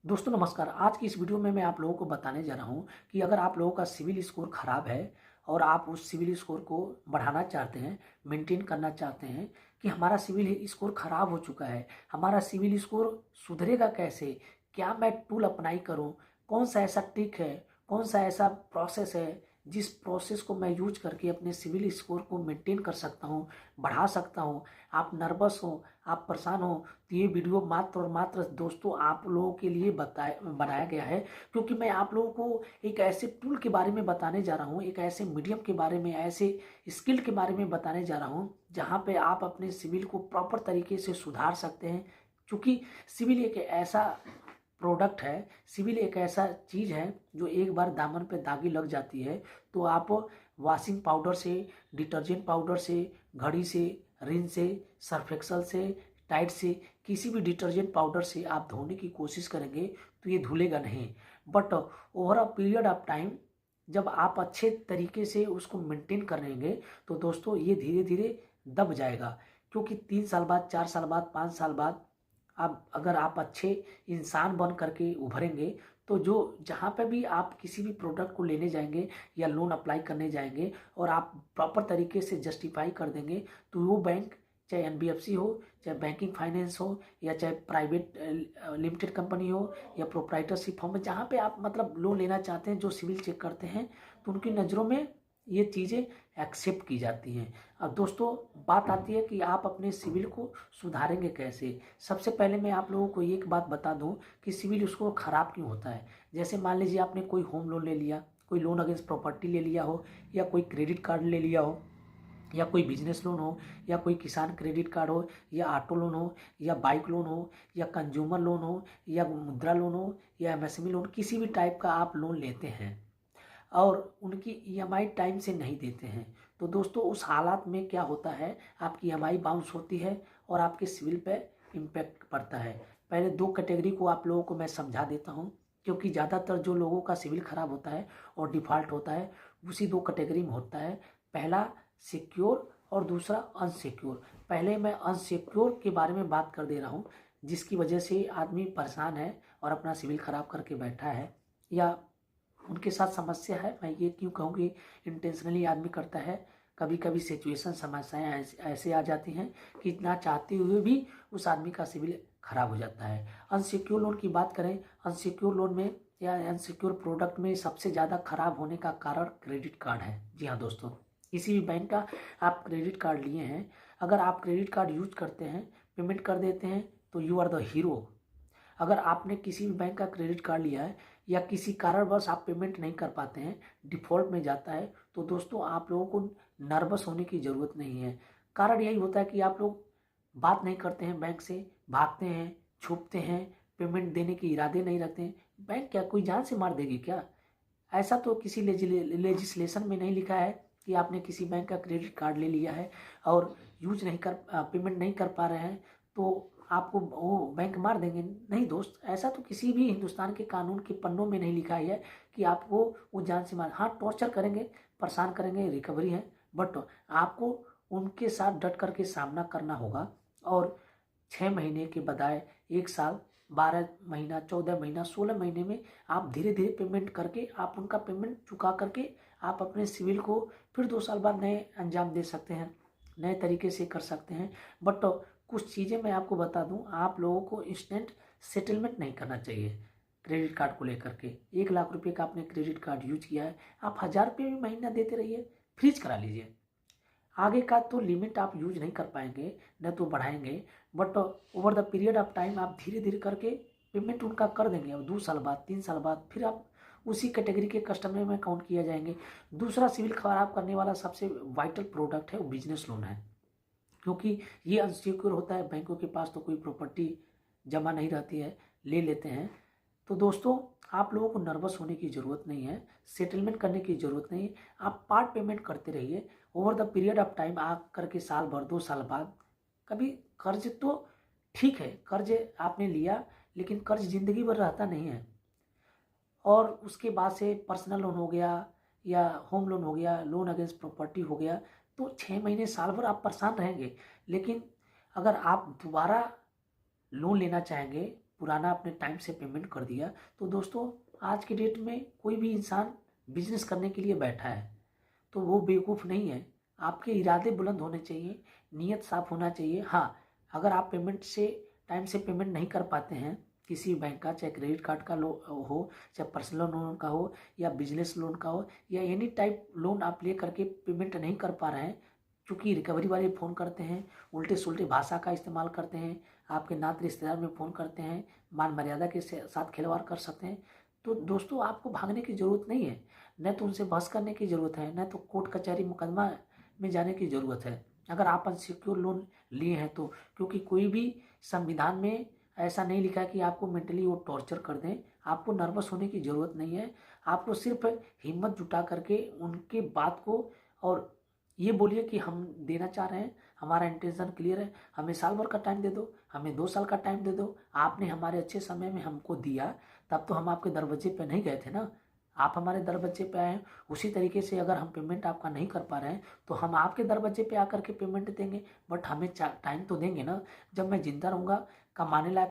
दोस्तों नमस्कार। आज की इस वीडियो में मैं आप लोगों को बताने जा रहा हूं कि अगर आप लोगों का सिविल स्कोर खराब है और आप उस सिविल स्कोर को बढ़ाना चाहते हैं, मेंटेन करना चाहते हैं कि हमारा सिविल स्कोर खराब हो चुका है, हमारा सिविल स्कोर सुधरेगा कैसे, क्या मैं टूल अप्लाई करूं, कौन सा ऐसा ट्रिक है, कौन सा ऐसा प्रोसेस है जिस प्रोसेस को मैं यूज करके अपने सिविल स्कोर को मेंटेन कर सकता हूं, बढ़ा सकता हूं। आप नर्वस हो, आप परेशान हो, तो ये वीडियो मात्र और मात्र दोस्तों आप लोगों के लिए बनाया गया है, क्योंकि मैं आप लोगों को एक ऐसे टूल के बारे में बताने जा रहा हूँ, एक ऐसे मीडियम के बारे में, ऐसे स्किल के बारे में बताने जा रहा हूँ जहाँ पे आप अपने सिविल को प्रॉपर तरीके से सुधार सकते हैं। क्योंकि सिविल एक ऐसा प्रोडक्ट है, सिविल एक ऐसा चीज़ है जो एक बार दामन पे दागी लग जाती है तो आप वॉशिंग पाउडर से, डिटर्जेंट पाउडर से, घड़ी से, रिन से, सर्फ एक्सल से, टाइड से, किसी भी डिटर्जेंट पाउडर से आप धोने की कोशिश करेंगे तो ये धुलेगा नहीं। But over a period of time जब आप अच्छे तरीके से उसको मेंटेन कर रहेंगे तो दोस्तों ये धीरे धीरे दब जाएगा। क्योंकि 3 साल बाद, 4 साल बाद, 5 साल बाद अगर आप अच्छे इंसान बन करके उभरेंगे तो जो जहाँ पे भी आप किसी भी प्रोडक्ट को लेने जाएंगे या लोन अप्लाई करने जाएंगे और आप प्रॉपर तरीके से जस्टिफाई कर देंगे तो वो बैंक, चाहे एनबीएफसी हो, चाहे बैंकिंग फाइनेंस हो, या चाहे प्राइवेट लिमिटेड कंपनी हो, या प्रोप्राइटरशिप फर्म, जहाँ पे आप मतलब लोन लेना चाहते हैं, जो सिविल चेक करते हैं तो उनकी नज़रों में ये चीज़ें एक्सेप्ट की जाती हैं। अब दोस्तों बात आती है कि आप अपने सिविल को सुधारेंगे कैसे। सबसे पहले मैं आप लोगों को एक बात बता दूं कि सिविल स्कोर खराब क्यों होता है। जैसे मान लीजिए आपने कोई होम लोन ले लिया, कोई लोन अगेंस्ट प्रॉपर्टी ले लिया हो, या कोई क्रेडिट कार्ड ले लिया हो, या कोई बिजनेस लोन हो, या कोई किसान क्रेडिट कार्ड हो, या ऑटो लोन हो, या बाइक लोन हो, या कंज्यूमर लोन हो, या मुद्रा लोन हो, या एमएसएमई लोन, किसी भी टाइप का आप लोन लेते हैं और उनकी ईएमआई टाइम से नहीं देते हैं तो दोस्तों उस हालात में क्या होता है, आपकी ईएमआई बाउंस होती है और आपके सिविल पे इम्पैक्ट पड़ता है। पहले दो कैटेगरी को आप लोगों को मैं समझा देता हूँ, क्योंकि ज़्यादातर जो लोगों का सिविल खराब होता है और डिफ़ॉल्ट होता है उसी दो कैटेगरी में होता है। पहला सिक्योर और दूसरा अनसिक्योर। पहले मैं अनसिक्योर के बारे में बात कर दे रहा हूँ, जिसकी वजह से आदमी परेशान है और अपना सिविल खराब करके बैठा है, या उनके साथ समस्या है। मैं ये क्यों कहूँगी, इंटेंशनली आदमी करता है। कभी कभी सिचुएशन, समस्याएं ऐसे आ जाती हैं कि ना चाहते हुए भी उस आदमी का सिविल खराब हो जाता है। अनसिक्योर लोन की बात करें, अनसिक्योर लोन में या अनसिक्योर प्रोडक्ट में सबसे ज़्यादा खराब होने का कारण क्रेडिट कार्ड है। जी हाँ दोस्तों, किसी भी बैंक का आप क्रेडिट कार्ड लिए हैं, अगर आप क्रेडिट कार्ड यूज करते हैं, पेमेंट कर देते हैं तो यू आर द हीरो। अगर आपने किसी भी बैंक का क्रेडिट कार्ड लिया है या किसी कारणवश आप पेमेंट नहीं कर पाते हैं, डिफ़ॉल्ट में जाता है, तो दोस्तों आप लोगों को नर्वस होने की ज़रूरत नहीं है। कारण यही होता है कि आप लोग बात नहीं करते हैं बैंक से, भागते हैं, छुपते हैं, पेमेंट देने के इरादे नहीं रखते हैं। बैंक क्या कोई जान से मार देगी क्या? ऐसा तो किसी लेजिस्लेशन में नहीं लिखा है कि आपने किसी बैंक का क्रेडिट कार्ड ले लिया है और यूज नहीं कर, पेमेंट नहीं कर पा रहे हैं तो आपको वो बैंक मार देंगे। नहीं दोस्त, ऐसा तो किसी भी हिंदुस्तान के कानून के पन्नों में नहीं लिखा है कि आपको वो जान से मार। हाँ, टॉर्चर करेंगे, परेशान करेंगे, रिकवरी है, बट आपको उनके साथ डट करके सामना करना होगा। और 6 महीने के बजाय 1 साल, 12 महीना, 14 महीना, 16 महीने में आप धीरे धीरे पेमेंट करके, आप उनका पेमेंट चुका करके आप अपने सिविल को फिर 2 साल बाद नए अंजाम दे सकते हैं, नए तरीके से कर सकते हैं। बट कुछ चीज़ें मैं आपको बता दूं, आप लोगों को इंस्टेंट सेटलमेंट नहीं करना चाहिए। क्रेडिट कार्ड को लेकर के 1 लाख रुपए का आपने क्रेडिट कार्ड यूज किया है, आप 1000 रुपये भी महीना देते रहिए, फ्रीज करा लीजिए। आगे का तो लिमिट आप यूज नहीं कर पाएंगे, न तो बढ़ाएंगे, but over the period of time आप धीरे धीरे करके पेमेंट उनका कर देंगे। अब 2 साल बाद, 3 साल बाद फिर आप उसी कैटेगरी के कस्टमर में काउंट किया जाएंगे। दूसरा सिविल खराब करने वाला सबसे वाइटल प्रोडक्ट है वो बिजनेस लोन है, क्योंकि ये अनसिक्योर होता है, बैंकों के पास तो कोई प्रॉपर्टी जमा नहीं रहती है, ले लेते हैं। तो दोस्तों आप लोगों को नर्वस होने की ज़रूरत नहीं है, सेटलमेंट करने की ज़रूरत नहीं है। आप पार्ट पेमेंट करते रहिए over the period of time, आप करके साल भर, 2 साल बाद। कभी कर्ज तो ठीक है, कर्ज आपने लिया, लेकिन कर्ज ज़िंदगी भर रहता नहीं है। और उसके बाद से पर्सनल लोन हो गया या होम लोन हो गया, लोन अगेंस्ट प्रॉपर्टी हो गया, तो 6 महीने, साल भर आप परेशान रहेंगे। लेकिन अगर आप दोबारा लोन लेना चाहेंगे पुराना अपने टाइम से पेमेंट कर दिया। तो दोस्तों आज के डेट में कोई भी इंसान बिजनेस करने के लिए बैठा है तो वो बेवकूफ़ नहीं है। आपके इरादे बुलंद होने चाहिए, नीयत साफ होना चाहिए। हाँ, अगर आप पेमेंट से टाइम से पेमेंट नहीं कर पाते हैं, किसी बैंक का चाहे क्रेडिट कार्ड का हो, चाहे पर्सनल लोन का हो या बिजनेस लोन का हो या एनी टाइप लोन आप ले करके पेमेंट नहीं कर पा रहे हैं, क्योंकि रिकवरी वाले फ़ोन करते हैं, उल्टे सुल्टे भाषा का इस्तेमाल करते हैं, आपके नाते रिश्तेदार में फ़ोन करते हैं, मान मर्यादा के साथ खिलवाड़ कर सकते हैं। तो दोस्तों आपको भागने की ज़रूरत नहीं है, न तो उनसे बहस करने की ज़रूरत है, न तो कोर्ट कचहरी मुकदमा में जाने की ज़रूरत है। अगर आप अनसिक्योर लोन लिए हैं तो, क्योंकि कोई भी संविधान में ऐसा नहीं लिखा है कि आपको मेंटली वो टॉर्चर कर दें। आपको नर्वस होने की ज़रूरत नहीं है। आपको सिर्फ हिम्मत जुटा करके उनके बात को और ये बोलिए कि हम देना चाह रहे हैं, हमारा इंटेंशन क्लियर है, हमें साल भर का टाइम दे दो, हमें 2 साल का टाइम दे दो। आपने हमारे अच्छे समय में हमको दिया, तब तो हम आपके दरवाजे पे नहीं गए थे ना, आप हमारे दरवाजे पे आए हैं। उसी तरीके से अगर हम पेमेंट आपका नहीं कर पा रहे हैं तो हम आपके दरवाजे पे आकर के पेमेंट देंगे, बट हमें टाइम तो देंगे ना। जब मैं जिंदा रहूँगा, कमाने लायक